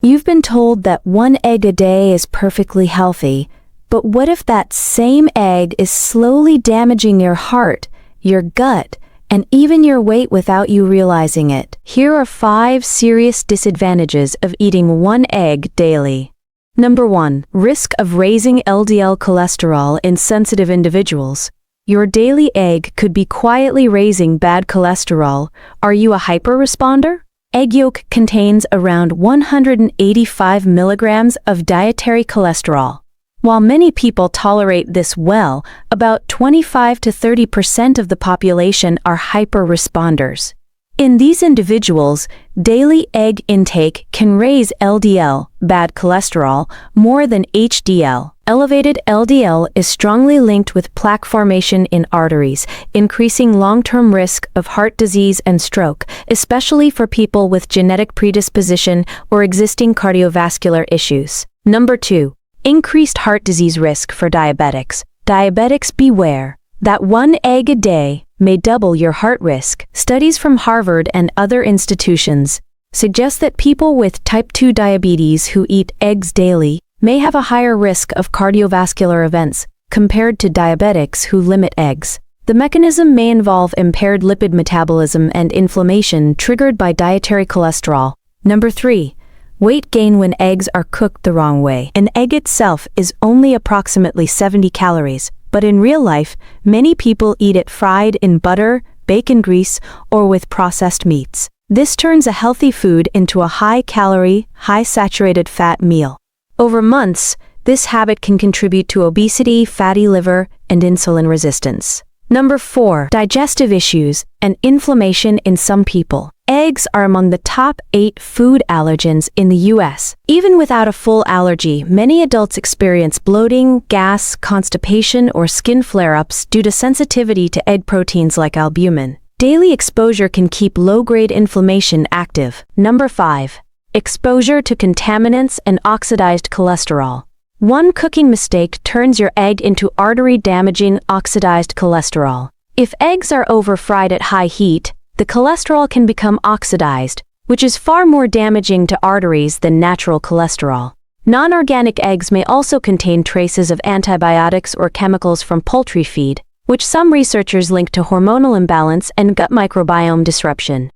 You've been told that one egg a day is perfectly healthy, but what if that same egg is slowly damaging your heart, your gut, and even your weight without you realizing it? Here are 5 serious disadvantages of eating one egg daily. Number 1. Risk of raising LDL cholesterol in sensitive individuals. Your daily egg could be quietly raising bad cholesterol. Are you a hyperresponder? Egg yolk contains around 185 milligrams of dietary cholesterol. While many people tolerate this well, about 25 to 30% of the population are hyperresponders. In these individuals, daily egg intake can raise LDL, bad cholesterol, more than HDL. Elevated LDL is strongly linked with plaque formation in arteries, increasing long-term risk of heart disease and stroke, especially for people with genetic predisposition or existing cardiovascular issues. Number 2. Increased heart disease risk for diabetics. Diabetics beware. That one egg a day may double your heart risk. Studies from Harvard and other institutions suggest that people with type 2 diabetes who eat eggs daily may have a higher risk of cardiovascular events compared to diabetics who limit eggs. The mechanism may involve impaired lipid metabolism and inflammation triggered by dietary cholesterol. Number 3. Weight gain when eggs are cooked the wrong way. An egg itself is only approximately 70 calories, but in real life, many people eat it fried in butter, bacon grease, or with processed meats. This turns a healthy food into a high-calorie, high-saturated fat meal. Over months, this habit can contribute to obesity, fatty liver, and insulin resistance. Number 4. Digestive issues and inflammation in some people. Eggs are among the top 8 food allergens in the U.S. Even without a full allergy, many adults experience bloating, gas, constipation, or skin flare-ups due to sensitivity to egg proteins like albumin. Daily exposure can keep low-grade inflammation active. Number 5. Exposure to contaminants and oxidized cholesterol. One cooking mistake turns your egg into artery-damaging oxidized cholesterol. If eggs are over-fried at high heat, the cholesterol can become oxidized, which is far more damaging to arteries than natural cholesterol. Non-organic eggs may also contain traces of antibiotics or chemicals from poultry feed, which some researchers link to hormonal imbalance and gut microbiome disruption.